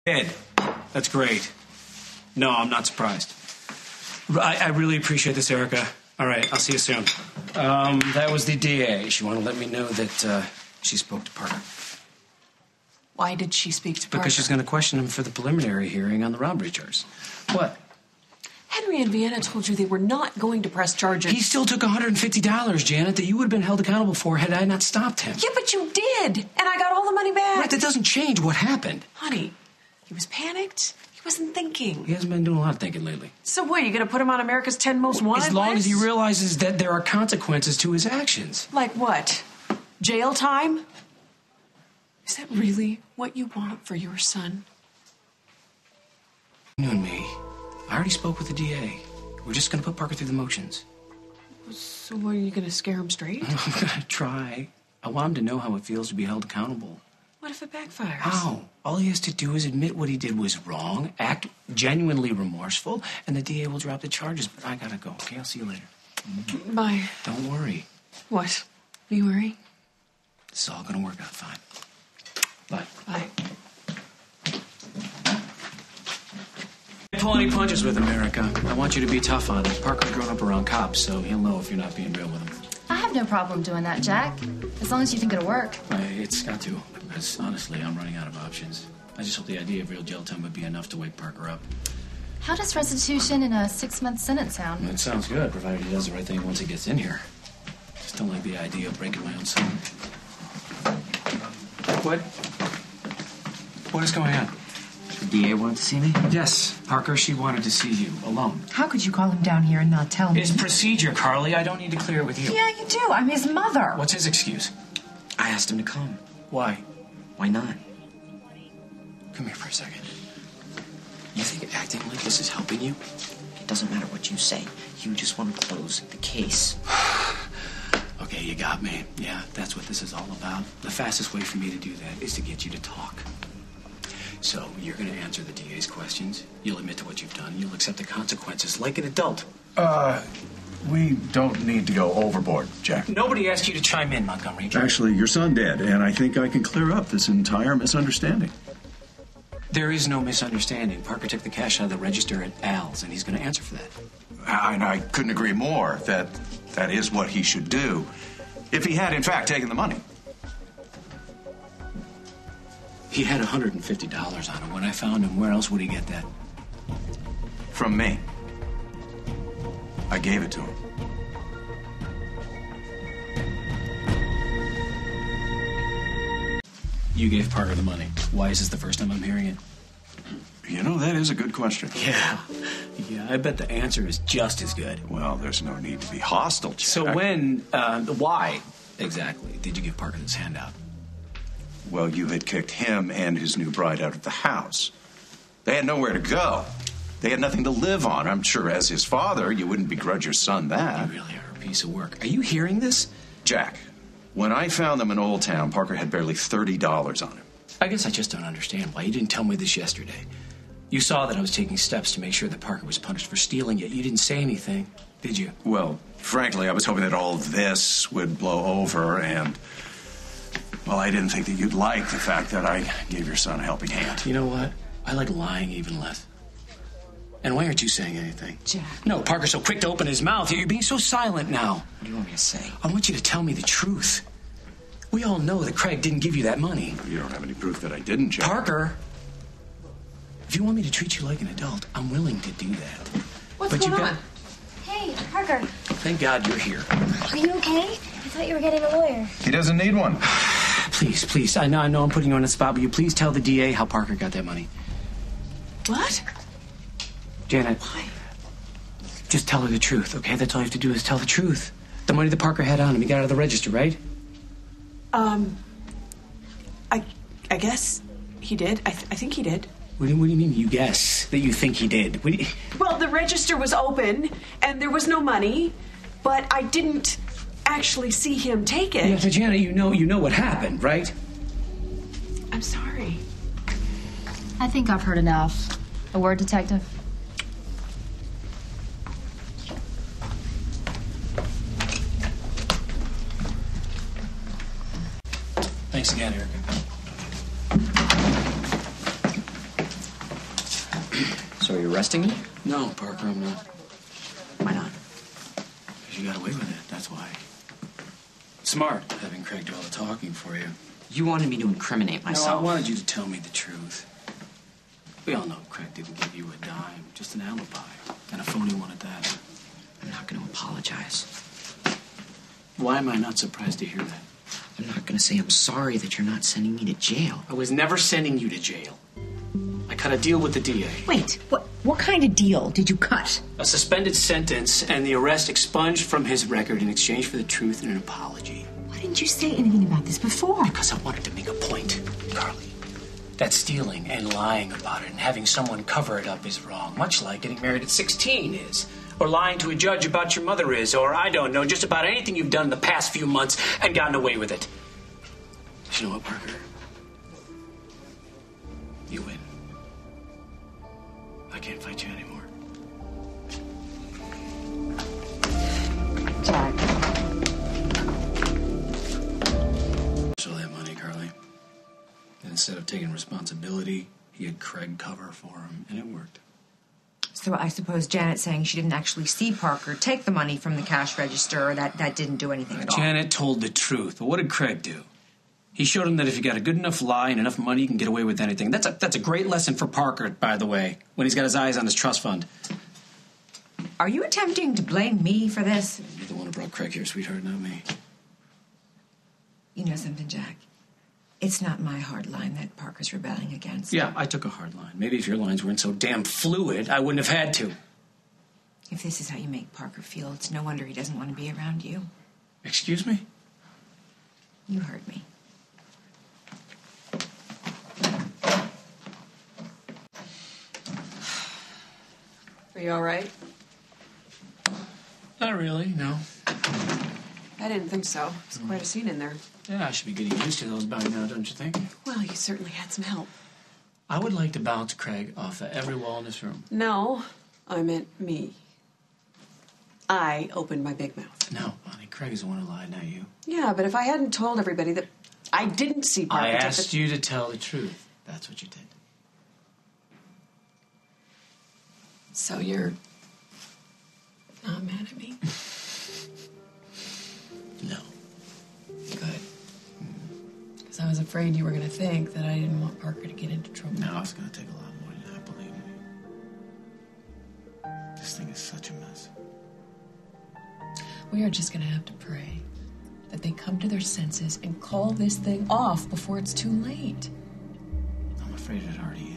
Ed, that's great. No, I'm not surprised. I really appreciate this, Erica. All right, I'll see you soon. That was the DA. She wanted to let me know that she spoke to Parker. Why did she speak to Parker? Because she's going to question him for the preliminary hearing on the robbery charge. What? Henry and Vienna told you they were not going to press charges. He still took $150, Janet, that you would have been held accountable for had I not stopped him. Yeah, but you did, and I got all the money back. Right, that doesn't change what happened. Honey, he was panicked. He wasn't thinking. He hasn't been doing a lot of thinking lately. So what, you going to put him on America's 10 Most Wanted As long list? as he realizes that there are consequences to his actions. Like what? Jail time? Is that really what you want for your son? You and me. I already spoke with the DA. We're just going to put Parker through the motions. So what, are you going to scare him straight? I'm going to try. I want him to know how it feels to be held accountable. What if it backfires? How? All he has to do is admit what he did was wrong, act genuinely remorseful, and the DA will drop the charges. But I got to go, okay? I'll see you later. Bye. Don't worry. What? You worry? This is all going to work out fine. Bye. Bye. Pull any punches with him, Erica. I want you to be tough on him. Parker's grown up around cops, so he'll know if you're not being real with him. I have no problem doing that, Jack. As long as you think it'll work. It's got to, because honestly, I'm running out of options. I just hope the idea of real jail time would be enough to wake Parker up. How does restitution in a 6-month sentence sound? It sounds good, provided he does the right thing once he gets in here. Just don't like the idea of breaking my own son. What is going on? The DA wanted to see me? Yes, Parker, she wanted to see you, alone. How could you call him down here and not tell me? It's procedure, Carly. I don't need to clear it with you. Yeah, you do. I'm his mother. What's his excuse? I asked him to come. Why? Why not? Come here for a second. You think acting like this is helping you? It doesn't matter what you say. You just want to close the case. Okay, you got me. Yeah, that's what this is all about. The fastest way for me to do that is to get you to talk. So, you're going to answer the DA's questions. You'll admit to what you've done. You'll accept the consequences like an adult. We don't need to go overboard, Jack. Nobody asked you to chime in, Montgomery. Actually, your son did, and I think I can clear up this entire misunderstanding. There is no misunderstanding. Parker took the cash out of the register at Al's, and he's going to answer for that. I couldn't agree more that that is what he should do if he had, in fact, taken the money. He had $150 on him. When I found him, where else would he get that? From me. I gave it to him. You gave Parker the money. Why is this the first time I'm hearing it? You know, that is a good question. Yeah, I bet the answer is just as good. Well, there's no need to be hostile, Jack. So why exactly did you give Parker this handout? Well, you had kicked him and his new bride out of the house. They had nowhere to go. They had nothing to live on. I'm sure as his father, you wouldn't begrudge your son that. You really are a piece of work. Are you hearing this? Jack, when I found them in Old Town, Parker had barely $30 on him. I guess I just don't understand why you didn't tell me this yesterday. You saw that I was taking steps to make sure that Parker was punished for stealing, yet you didn't say anything, did you? Well, frankly, I was hoping that all of this would blow over, and, well, I didn't think that you'd like the fact that I gave your son a helping hand. You know what? I like lying even less. And why aren't you saying anything? Jack. No, Parker's so quick to open his mouth. You're being so silent now. What do you want me to say? I want you to tell me the truth. We all know that Craig didn't give you that money. You don't have any proof that I didn't, Jack. Parker, if you want me to treat you like an adult, I'm willing to do that. What's going on? Hey, Parker, Thank God you're here. are you okay? I thought you were getting a lawyer. He doesn't need one. Please, I know I'm putting you on the spot, but you please tell the DA how Parker got that money. What? Janet, Why? just tell her the truth, okay? That's all you have to do is tell the truth. The money that Parker had on him, he got out of the register, right? I guess he did. I think he did. What do you mean you guess that you think he did? Well, the register was open, and there was no money, but I didn't actually see him take it. Yeah, but Janet, you know what happened, right? I'm sorry. I think I've heard enough. A word, detective? Thanks again, Erica. So are you arresting me? No, Parker, I'm not. Why not? Because you got away with it, that's why. Smart, having Craig do all the talking for you. You wanted me to incriminate myself. No, I wanted you to tell me the truth. We all know Craig didn't give you a dime, just an alibi. And a phony one at that. I'm not going to apologize. Why am I not surprised to hear that? I'm not going to say I'm sorry that you're not sending me to jail. I was never sending you to jail. I cut a deal with the DA. Wait, what kind of deal did you cut? A suspended sentence and the arrest expunged from his record in exchange for the truth and an apology. Why didn't you say anything about this before? Because I wanted to make a point, Carly. That stealing and lying about it and having someone cover it up is wrong, much like getting married at 16 is. Or lying to a judge about your mother is, or I don't know, just about anything you've done in the past few months and gotten away with it. But you know what, Parker? You win. I can't fight you anymore. Jack. So that money, Carly. And instead of taking responsibility, he had Craig cover for him, and it worked. So I suppose Janet saying she didn't actually see Parker take the money from the cash register, that didn't do anything at all. Janet told the truth, but what did Craig do? He showed him that if you got a good enough lie and enough money, you can get away with anything. That's a great lesson for Parker, by the way, when he's got his eyes on his trust fund. Are you attempting to blame me for this? You're the one who brought Craig here, sweetheart, not me. You know something, Jack? It's not my hard line that Parker's rebelling against. Yeah, I took a hard line. Maybe if your lines weren't so damn fluid, I wouldn't have had to. If this is how you make Parker feel, it's no wonder he doesn't want to be around you. Excuse me? You heard me. Are you all right? Not really, no. I didn't think so. It's quite a scene in there. Yeah, I should be getting used to those by now, don't you think? Well, you certainly had some help. I would like to bounce Craig off of every wall in this room. No, I meant me. I opened my big mouth. No, Bonnie, Craig is the one who lied, not you. Yeah, but if I hadn't told everybody that I didn't see Parker I take asked you to tell the truth. That's what you did. So you're not mad at me? No. Good. Because I was afraid you were going to think that I didn't want Parker to get into trouble. No, it's going to take a lot more than that, believe me. This thing is such a mess. We are just going to have to pray that they come to their senses and call this thing off before it's too late. I'm afraid it already